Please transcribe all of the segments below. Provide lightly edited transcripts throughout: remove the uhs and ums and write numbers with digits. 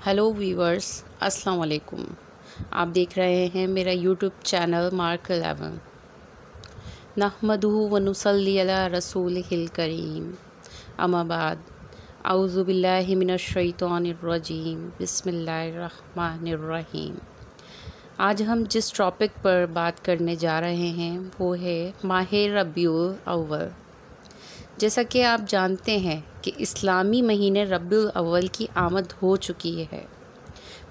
Hello viewers, السلام علیکم۔ آپ دیکھ رہے ہیں میرا یوٹیوب چینل مارک 11۔ نحمدہ و نصلی علی رسولہ الکریم، اما بعد، اعوذ باللہ من الشیطان الرجیم، بسم اللہ الرحمن الرحیم۔ آج ہم جس ٹاپک پر بات کرنے جا رہے ہیں وہ ہے ماہ ربیع الاول۔ جیسا کہ آپ جانتے ہیں کہ اسلامی مہینے ربیع الاول کی آمد ہو چکی ہے۔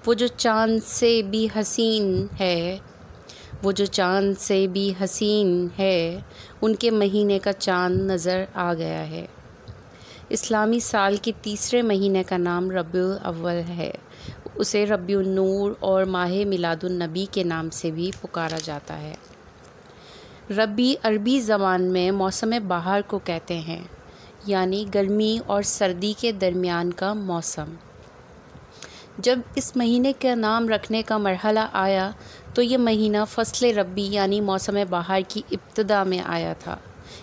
وہ جو چاند سے بھی حسین ہے ان کے مہینے کا چاند نظر آ گیا ہے۔ اسلامی سال کے تیسرے مہینے کا نام ربیع الاول ہے۔ اسے ربیع النور اور ماہ میلاد النبی کے نام سے بھی پکارا جاتا ہے۔ ربیع عربی زبان میں موسم بہار کو کہتے ہیں، یعنی گرمی اور سردی کے درمیان کا موسم۔ جب اس مہینے کا نام رکھنے کا مرحلہ آیا تو یہ مہینہ فصل ربی یعنی موسم بہار کی ابتدا میں آیا تھا۔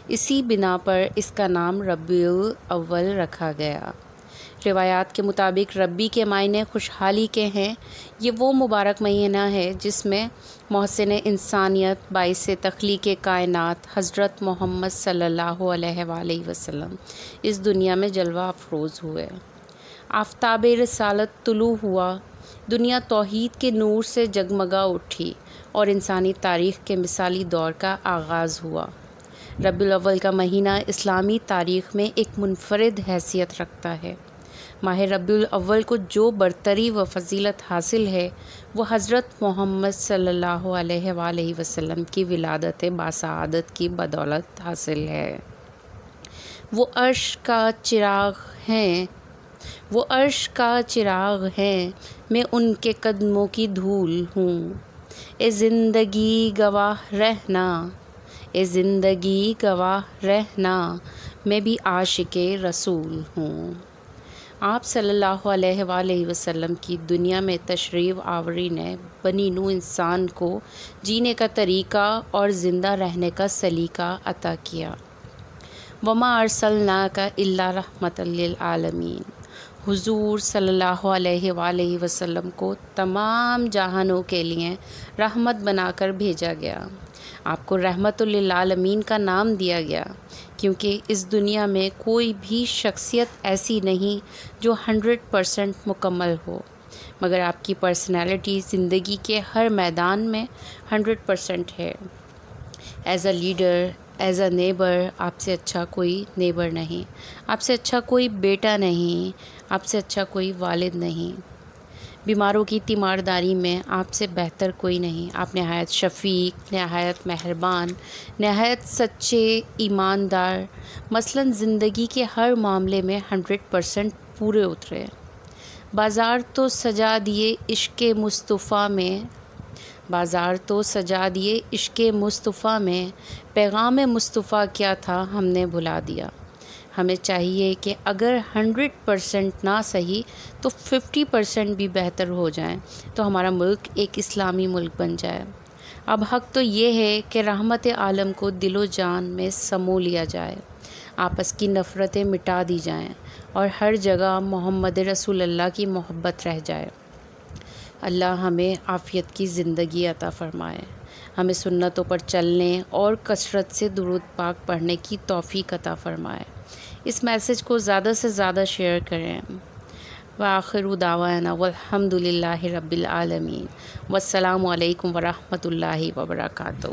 اسی بنا پر اس کا نام ربیع الاول رکھا گیا۔ روایات کے مطابق ربی کے معنی خوشحالی کے ہیں۔ یہ وہ مبارک مہینہ ہے جس میں محسن انسانیت، باعث تخلیق کائنات حضرت محمد صلی اللہ علیہ وآلہ وسلم اس دنیا میں جلوہ افروز ہوئے۔ آفتاب رسالت طلوع ہوا، دنیا توحید کے نور سے جگمگا اٹھی اور انسانی تاریخ کے مثالی دور کا آغاز ہوا۔ ربیع الاول کا مہینہ اسلامی تاریخ میں ایک منفرد حیثیت رکھتا ہے۔ ماہ ربیع الاول کو جو برتری و فضیلت حاصل ہے وہ حضرت محمد صلی اللہ علیہ وآلہ وسلم کی ولادت باسعادت کی بدولت حاصل ہے۔ وہ عرش کا چراغ ہیں، میں ان کے قدموں کی دھول ہوں۔ اے زندگی گواہ رہنا، میں بھی عاشق رسول ہوں۔ آپ صلی اللہ علیہ وآلہ وسلم کی دنیا میں تشریف آوری نے بنی نوع انسان کو جینے کا طریقہ اور زندہ رہنے کا سلیقہ عطا کیا۔ وَمَا أَرْسَلْنَاكَ إِلَّا رَحْمَةً لِّلْعَالَمِينَ۔ حضور صلی اللہ علیہ وآلہ وسلم کو تمام جہانوں کے لیے رحمت بنا کر بھیجا گیا۔ آپ کو رحمت للعالمین کا نام دیا گیا کیونکہ اس دنیا میں کوئی بھی شخصیت ایسی نہیں جو 100% مکمل ہو، مگر آپ کی پرسنالٹی زندگی کے ہر میدان میں 100% ہے۔ As a leader, as a neighbour, آپ سے اچھا کوئی نیبر نہیں، آپ سے اچھا کوئی بیٹا نہیں، آپ سے اچھا کوئی والد نہیں۔ بیماروں کی تیمارداری میں آپ سے بہتر کوئی نہیں۔ آپ نہایت شفیق، نہایت مہربان، نہایت سچے، ایماندار، مثلاً زندگی کے ہر معاملے میں 100% پورے اترے۔ بازار تو سجا دیے عشق مصطفیٰ میں، پیغام مصطفیٰ کیا تھا ہم نے بھلا دیا۔ ہمیں چاہیے کہ اگر 100% نہ صحیح تو 50% بھی بہتر ہو جائیں تو ہمارا ملک ایک اسلامی ملک بن جائے۔ اب حق تو یہ ہے کہ رحمت عالم کو دل و جان میں سمو لیا جائے، آپس کی نفرتیں مٹا دی جائیں اور ہر جگہ محمد رسول اللہ کی محبت رہ جائے۔ اللہ ہمیں عافیت کی زندگی عطا فرمائے، ہمیں سنتوں پر چلنے اور کثرت سے درود پاک پڑھنے کی توفیق عطا فرمائے۔ اس میسج کو زیادہ سے زیادہ شیئر کریں۔ وآخر دعوانا والحمد للہ رب العالمین، والسلام علیکم ورحمۃ اللہ وبرکاتہ۔